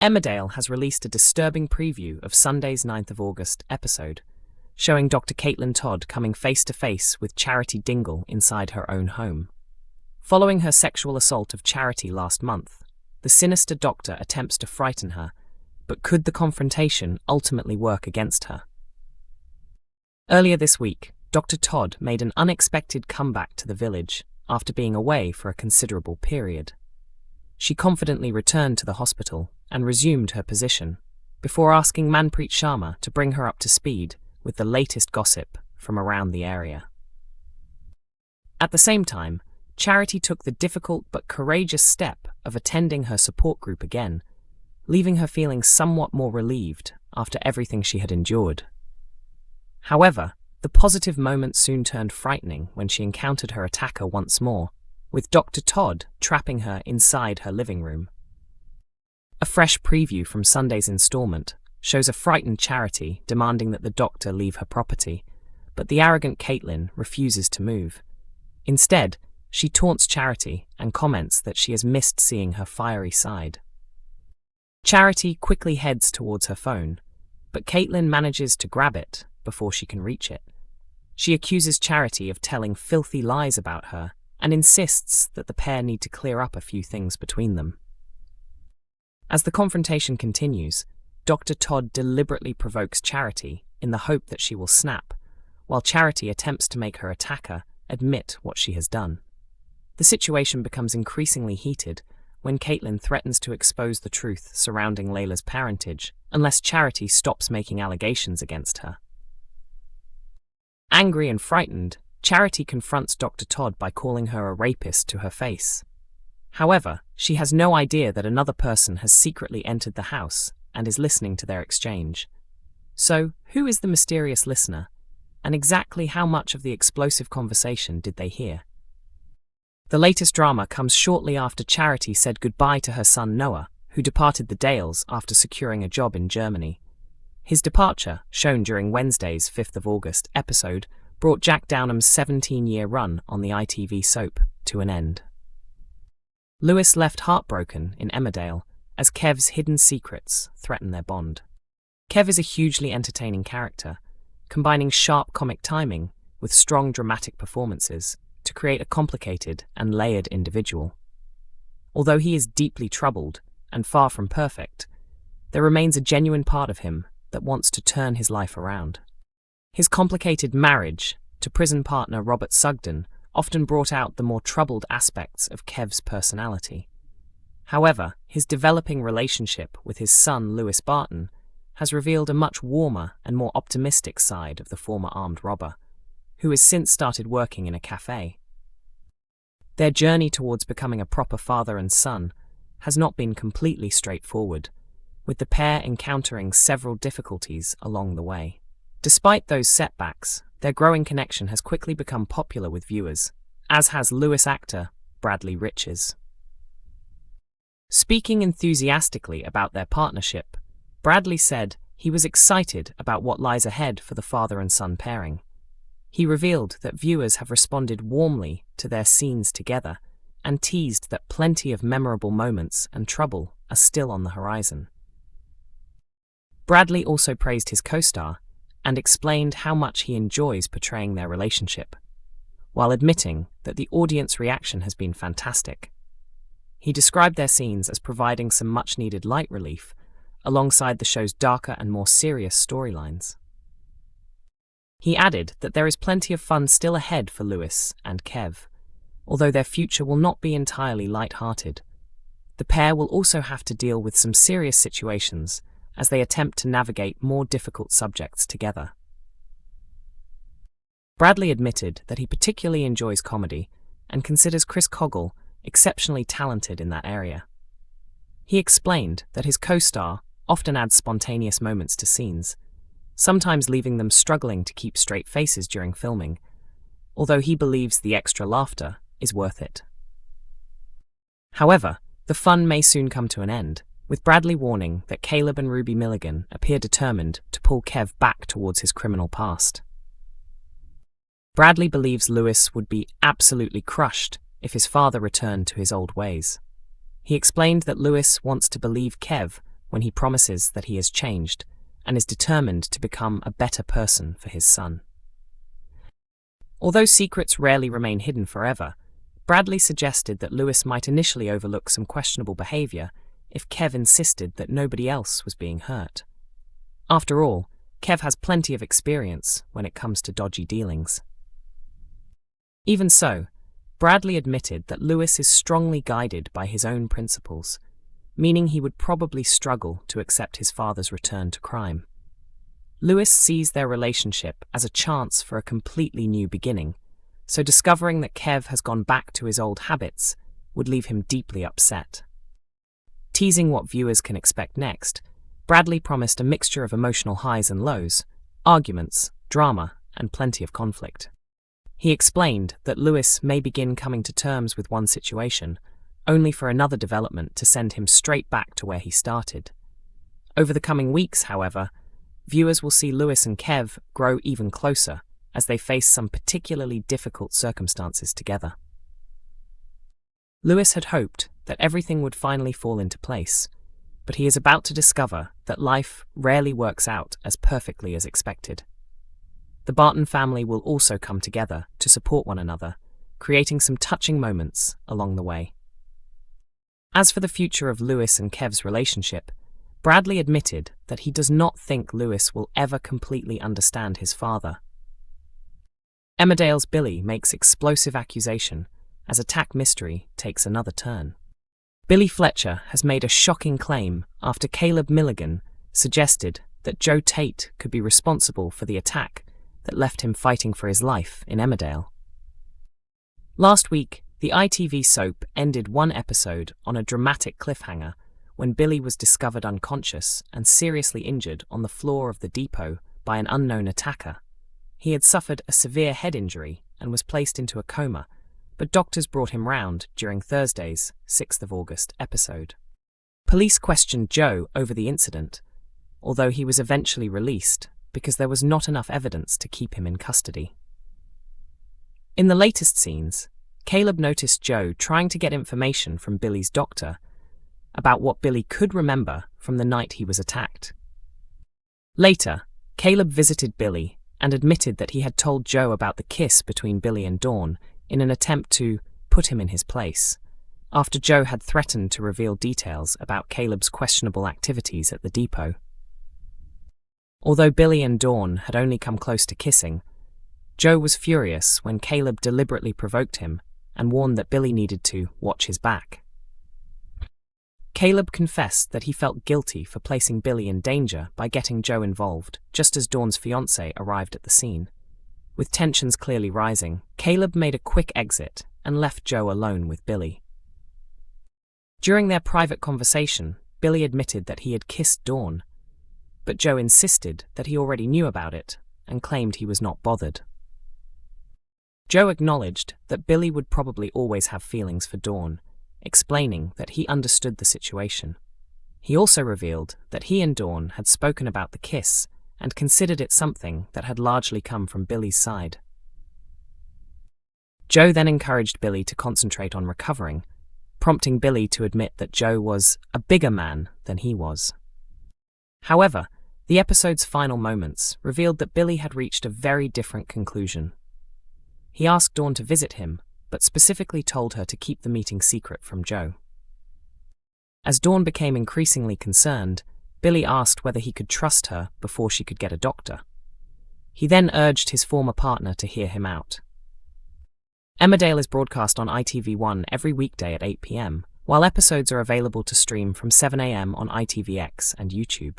Emmerdale has released a disturbing preview of Sunday's 9th of August episode, showing Dr Caitlin Todd coming face-to-face with Charity Dingle inside her own home. Following her sexual assault of Charity last month, the sinister doctor attempts to frighten her, but could the confrontation ultimately work against her? Earlier this week, Dr Todd made an unexpected comeback to the village after being away for a considerable period. She confidently returned to the hospital and resumed her position, before asking Manpreet Sharma to bring her up to speed with the latest gossip from around the area. At the same time, Charity took the difficult but courageous step of attending her support group again, leaving her feeling somewhat more relieved after everything she had endured. However, the positive moment soon turned frightening when she encountered her attacker once more, with Dr. Todd trapping her inside her living room. A fresh preview from Sunday's installment shows a frightened Charity demanding that the doctor leave her property, but the arrogant Caitlin refuses to move. Instead, she taunts Charity and comments that she has missed seeing her fiery side. Charity quickly heads towards her phone, but Caitlin manages to grab it before she can reach it. She accuses Charity of telling filthy lies about her and insists that the pair need to clear up a few things between them. As the confrontation continues, Dr. Todd deliberately provokes Charity in the hope that she will snap, while Charity attempts to make her attacker admit what she has done. The situation becomes increasingly heated when Caitlin threatens to expose the truth surrounding Leyla's parentage unless Charity stops making allegations against her. Angry and frightened, Charity confronts Dr. Todd by calling her a rapist to her face. However, she has no idea that another person has secretly entered the house and is listening to their exchange. So, who is the mysterious listener, and exactly how much of the explosive conversation did they hear? The latest drama comes shortly after Charity said goodbye to her son Noah, who departed the Dales after securing a job in Germany. His departure, shown during Wednesday's 5th of August episode, brought Jack Downham's 17-year run on the ITV soap to an end. Lewis left heartbroken in Emmerdale as Kev's hidden secrets threaten their bond. Kev is a hugely entertaining character, combining sharp comic timing with strong dramatic performances to create a complicated and layered individual. Although he is deeply troubled and far from perfect, there remains a genuine part of him that wants to turn his life around. His complicated marriage to prison partner Robert Sugden often brought out the more troubled aspects of Kev's personality. However, his developing relationship with his son Lewis Barton has revealed a much warmer and more optimistic side of the former armed robber, who has since started working in a cafe. Their journey towards becoming a proper father and son has not been completely straightforward, with the pair encountering several difficulties along the way. Despite those setbacks, their growing connection has quickly become popular with viewers, as has Lewis actor Bradley Riches. Speaking enthusiastically about their partnership, Bradley said he was excited about what lies ahead for the father and son pairing. He revealed that viewers have responded warmly to their scenes together and teased that plenty of memorable moments and trouble are still on the horizon. Bradley also praised his co-star and explained how much he enjoys portraying their relationship, while admitting that the audience reaction has been fantastic. He described their scenes as providing some much-needed light relief alongside the show's darker and more serious storylines. He added that there is plenty of fun still ahead for Lewis and Kev, although their future will not be entirely light-hearted. The pair will also have to deal with some serious situations as they attempt to navigate more difficult subjects together. Bradley admitted that he particularly enjoys comedy and considers Chris Coggle exceptionally talented in that area. He explained that his co-star often adds spontaneous moments to scenes, sometimes leaving them struggling to keep straight faces during filming, although he believes the extra laughter is worth it. However, the fun may soon come to an end, with Bradley warning that Caleb and Ruby Milligan appear determined to pull Kev back towards his criminal past. Bradley believes Lewis would be absolutely crushed if his father returned to his old ways. He explained that Lewis wants to believe Kev when he promises that he has changed and is determined to become a better person for his son. Although secrets rarely remain hidden forever, Bradley suggested that Lewis might initially overlook some questionable behavior if Kev insisted that nobody else was being hurt. After all, Kev has plenty of experience when it comes to dodgy dealings. Even so, Bradley admitted that Lewis is strongly guided by his own principles, meaning he would probably struggle to accept his father's return to crime. Lewis sees their relationship as a chance for a completely new beginning, so discovering that Kev has gone back to his old habits would leave him deeply upset. Teasing what viewers can expect next, Bradley promised a mixture of emotional highs and lows, arguments, drama, and plenty of conflict. He explained that Lewis may begin coming to terms with one situation, only for another development to send him straight back to where he started. Over the coming weeks, however, viewers will see Lewis and Kev grow even closer as they face some particularly difficult circumstances together. Lewis had hoped that everything would finally fall into place, but he is about to discover that life rarely works out as perfectly as expected. The Barton family will also come together to support one another, creating some touching moments along the way. As for the future of Lewis and Kev's relationship, Bradley admitted that he does not think Lewis will ever completely understand his father. Emmerdale's Billy makes explosive accusation as attack mystery takes another turn. Billy Fletcher has made a shocking claim after Caleb Milligan suggested that Joe Tate could be responsible for the attack that left him fighting for his life in Emmerdale. Last week, the ITV soap ended one episode on a dramatic cliffhanger when Billy was discovered unconscious and seriously injured on the floor of the depot by an unknown attacker. He had suffered a severe head injury and was placed into a coma, but doctors brought him round during Thursday's 6th of August episode. Police questioned Joe over the incident, although he was eventually released because there was not enough evidence to keep him in custody. In the latest scenes, Caleb noticed Joe trying to get information from Billy's doctor about what Billy could remember from the night he was attacked. Later, Caleb visited Billy and admitted that he had told Joe about the kiss between Billy and Dawn in an attempt to put him in his place, after Joe had threatened to reveal details about Caleb's questionable activities at the depot. Although Billy and Dawn had only come close to kissing, Joe was furious when Caleb deliberately provoked him and warned that Billy needed to watch his back. Caleb confessed that he felt guilty for placing Billy in danger by getting Joe involved just as Dawn's fiancé arrived at the scene. With tensions clearly rising, Caleb made a quick exit and left Joe alone with Billy. During their private conversation, Billy admitted that he had kissed Dawn, but Joe insisted that he already knew about it and claimed he was not bothered. Joe acknowledged that Billy would probably always have feelings for Dawn, explaining that he understood the situation. He also revealed that he and Dawn had spoken about the kiss and considered it something that had largely come from Billy's side. Joe then encouraged Billy to concentrate on recovering, prompting Billy to admit that Joe was a bigger man than he was. However, the episode's final moments revealed that Billy had reached a very different conclusion. He asked Dawn to visit him, but specifically told her to keep the meeting secret from Joe. As Dawn became increasingly concerned, Billy asked whether he could trust her before she could get a doctor. He then urged his former partner to hear him out. Emmerdale is broadcast on ITV1 every weekday at 8 p.m, while episodes are available to stream from 7 a.m. on ITVX and YouTube.